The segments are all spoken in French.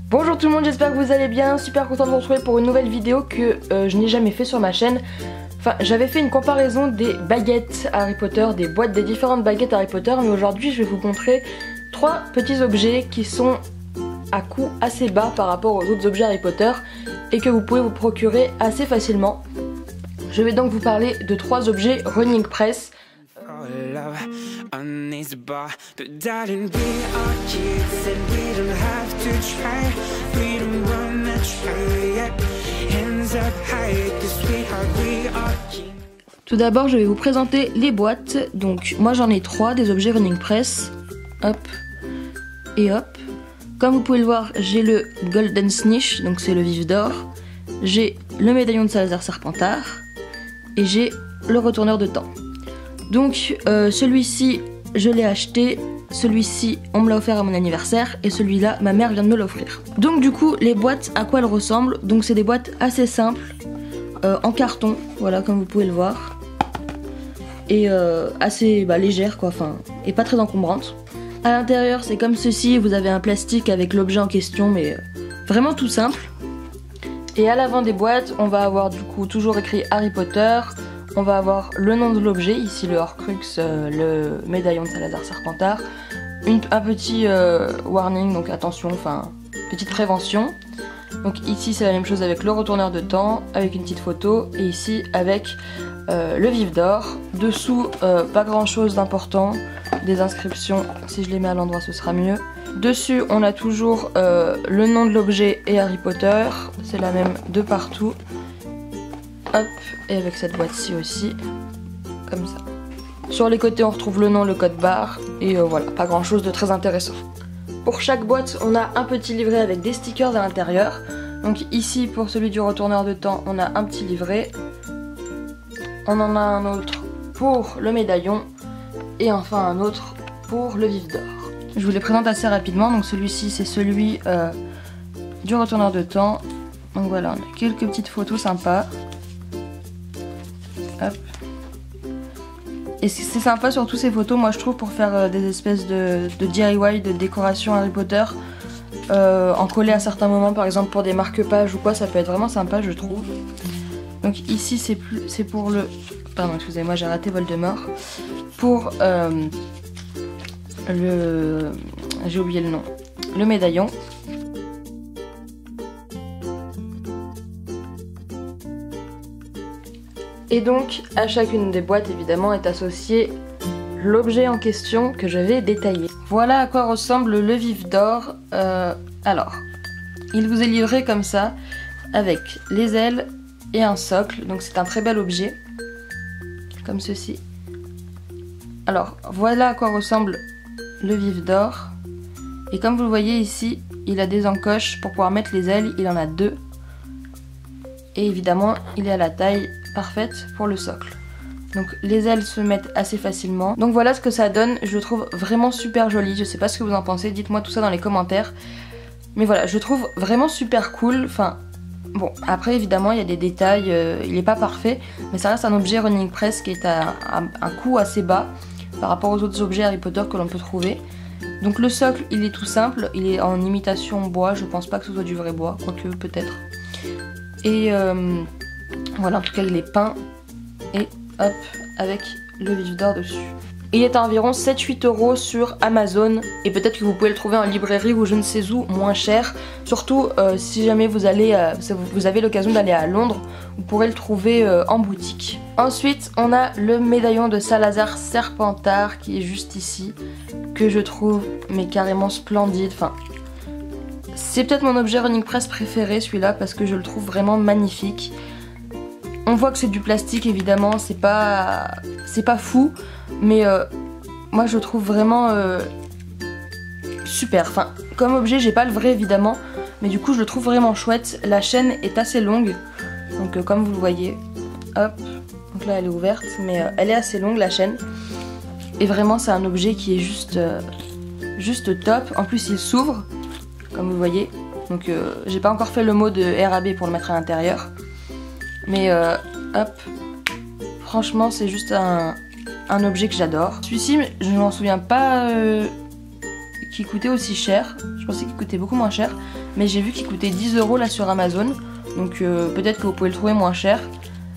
Bonjour tout le monde, j'espère que vous allez bien, super content de vous retrouver pour une nouvelle vidéo que je n'ai jamais fait sur ma chaîne. Enfin, j'avais fait une comparaison des baguettes Harry Potter, des boîtes des différentes baguettes Harry Potter, mais aujourd'hui je vais vous montrer 3 petits objets qui sont à coût assez bas par rapport aux autres objets Harry Potter et que vous pouvez vous procurer assez facilement. Je vais donc vous parler de 3 objets Running Press. Tout d'abord, je vais vous présenter les boîtes. Donc moi j'en ai 3 des objets Running Press. Hop et hop. Comme vous pouvez le voir, j'ai le Golden Snitch, donc c'est le vif d'or. J'ai le médaillon de Salazar Serpentard et j'ai le retourneur de temps. Donc celui-ci je l'ai acheté, celui-ci on me l'a offert à mon anniversaire et celui-là ma mère vient de me l'offrir. Donc du coup les boîtes à quoi elles ressemblent, donc c'est des boîtes assez simples en carton, voilà comme vous pouvez le voir. Et assez légères quoi, enfin, et pas très encombrantes. À l'intérieur c'est comme ceci, vous avez un plastique avec l'objet en question mais vraiment tout simple. Et à l'avant des boîtes on va avoir du coup toujours écrit Harry Potter. On va avoir le nom de l'objet, ici le Horcrux, le médaillon de Salazar Serpentard. Un petit warning, donc attention, enfin petite prévention. Donc ici c'est la même chose avec le retourneur de temps, avec une petite photo, et ici avec le vif d'or. Dessous pas grand chose d'important, des inscriptions, si je les mets à l'endroit ce sera mieux. Dessus on a toujours le nom de l'objet et Harry Potter, c'est la même de partout. Hop, et avec cette boîte-ci aussi, comme ça. Sur les côtés on retrouve le nom, le code barre, et voilà, pas grand chose de très intéressant. Pour chaque boîte on a un petit livret avec des stickers à l'intérieur. Donc ici pour celui du retourneur de temps on a un petit livret. On en a un autre pour le médaillon, et enfin un autre pour le vif d'or. Je vous les présente assez rapidement, donc celui-ci c'est celui du retourneur de temps. Donc voilà, on a quelques petites photos sympas. Hop. Et c'est sympa surtout ces photos, moi je trouve, pour faire des espèces de DIY, de décoration Harry Potter, en coller à certains moments, par exemple pour des marque-pages ou quoi, ça peut être vraiment sympa je trouve. Donc ici c'est pour le... Pardon, excusez-moi, j'ai raté Voldemort. Pour le... J'ai oublié le nom. Le médaillon. Et donc à chacune des boîtes évidemment est associé l'objet en question que je vais détailler. Voilà à quoi ressemble le vif d'or. Alors, il vous est livré comme ça, avec les ailes et un socle, donc c'est un très bel objet, comme ceci. Alors voilà à quoi ressemble le vif d'or. Et comme vous le voyez ici, il a des encoches pour pouvoir mettre les ailes, il en a 2. Et évidemment il est à la taille parfaite pour le socle. Donc les ailes se mettent assez facilement. Donc voilà ce que ça donne, je le trouve vraiment super joli. Je sais pas ce que vous en pensez, dites-moi tout ça dans les commentaires. Mais voilà, je le trouve vraiment super cool. Enfin, bon, après évidemment il y a des détails, il n'est pas parfait, mais ça reste un objet Running Press qui est à un coût assez bas par rapport aux autres objets Harry Potter que l'on peut trouver. Donc le socle il est tout simple, il est en imitation bois, je pense pas que ce soit du vrai bois, quoique peut-être. Et voilà, en tout cas il est peint et hop, avec le vif d'or dessus. Il est à environ 7-8 € sur Amazon, et peut-être que vous pouvez le trouver en librairie ou je ne sais où moins cher. Surtout si jamais vous avez l'occasion d'aller à Londres, vous pourrez le trouver en boutique. Ensuite on a le médaillon de Salazar Serpentard qui est juste ici, que je trouve mais carrément splendide. Enfin, c'est peut-être mon objet Running Press préféré celui-là parce que je le trouve vraiment magnifique. On voit que c'est du plastique évidemment, c'est pas fou, mais moi je le trouve vraiment super. Enfin, comme objet j'ai pas le vrai évidemment, mais du coup je le trouve vraiment chouette. La chaîne est assez longue, donc comme vous le voyez, hop, donc là elle est ouverte, mais elle est assez longue la chaîne. Et vraiment c'est un objet qui est juste top. En plus il s'ouvre, comme vous voyez, donc j'ai pas encore fait le mot de RAB pour le mettre à l'intérieur. Mais hop, franchement c'est juste un objet que j'adore. Celui-ci, je ne m'en souviens pas qu'il coûtait aussi cher. Je pensais qu'il coûtait beaucoup moins cher. mais j'ai vu qu'il coûtait 10 € là sur Amazon, donc peut-être que vous pouvez le trouver moins cher,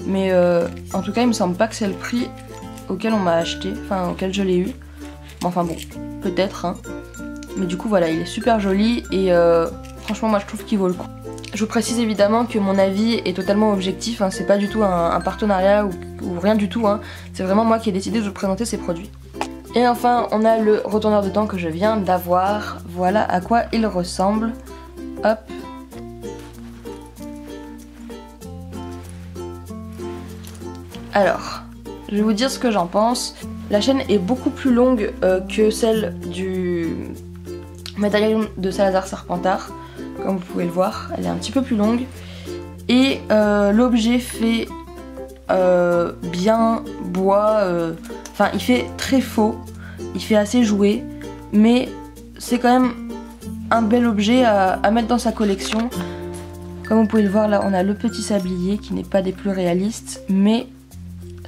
mais en tout cas il me semble pas que c'est le prix auquel on m'a acheté, enfin auquel je l'ai eu. Enfin bon, peut-être hein. Mais du coup voilà, il est super joli et franchement moi je trouve qu'il vaut le coup. Je vous précise évidemment que mon avis est totalement objectif, hein, c'est pas du tout un partenariat ou rien du tout, hein. C'est vraiment moi qui ai décidé de vous présenter ces produits. Et enfin on a le retourneur de temps que je viens d'avoir, voilà à quoi il ressemble. Hop. Alors, je vais vous dire ce que j'en pense. La chaîne est beaucoup plus longue que celle du médaillon de Salazar Serpentard. Comme vous pouvez le voir, elle est un petit peu plus longue. Et l'objet fait bien bois, enfin il fait très faux, il fait assez jouet, mais c'est quand même un bel objet à mettre dans sa collection. Comme vous pouvez le voir là, on a le petit sablier qui n'est pas des plus réalistes, mais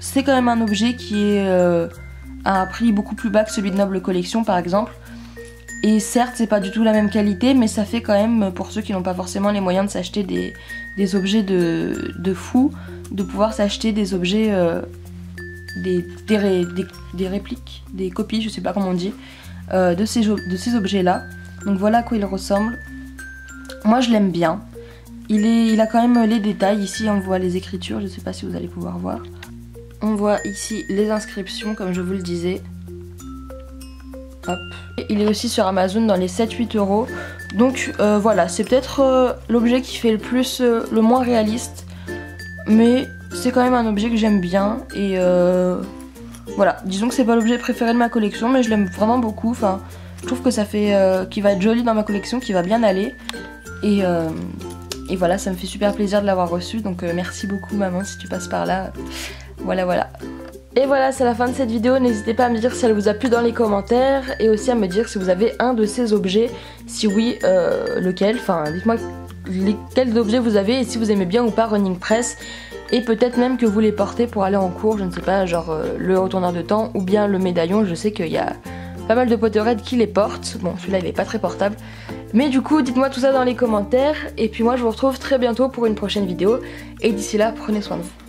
c'est quand même un objet qui est à un prix beaucoup plus bas que celui de Noble Collection par exemple. Et certes c'est pas du tout la même qualité, mais ça fait quand même, pour ceux qui n'ont pas forcément les moyens de s'acheter des objets de fou, de pouvoir s'acheter des objets, des répliques, des copies, je sais pas comment on dit, de ces objets là. Donc voilà à quoi il ressemble. Moi je l'aime bien. Il a quand même les détails, ici on voit les écritures, je sais pas si vous allez pouvoir voir. On voit ici les inscriptions comme je vous le disais. Hop. Il est aussi sur Amazon dans les 7-8 €. Donc voilà, c'est peut-être l'objet qui fait le moins réaliste. Mais c'est quand même un objet que j'aime bien. Et voilà, disons que c'est pas l'objet préféré de ma collection, mais je l'aime vraiment beaucoup. Enfin, je trouve que ça fait qu'il va être joli dans ma collection, qu'il va bien aller. Et voilà, ça me fait super plaisir de l'avoir reçu. Donc merci beaucoup maman si tu passes par là. Voilà. Et voilà, c'est la fin de cette vidéo. N'hésitez pas à me dire si elle vous a plu dans les commentaires et aussi à me dire si vous avez un de ces objets, si oui, lequel. Enfin, dites-moi quels objets vous avez et si vous aimez bien ou pas Running Press. Et peut-être même que vous les portez pour aller en cours, je ne sais pas, genre le retourneur de temps ou bien le médaillon. Je sais qu'il y a pas mal de Potterhead qui les portent. Bon, celui-là il est pas très portable. Mais du coup, dites-moi tout ça dans les commentaires. Et puis moi, je vous retrouve très bientôt pour une prochaine vidéo. Et d'ici là, prenez soin de vous.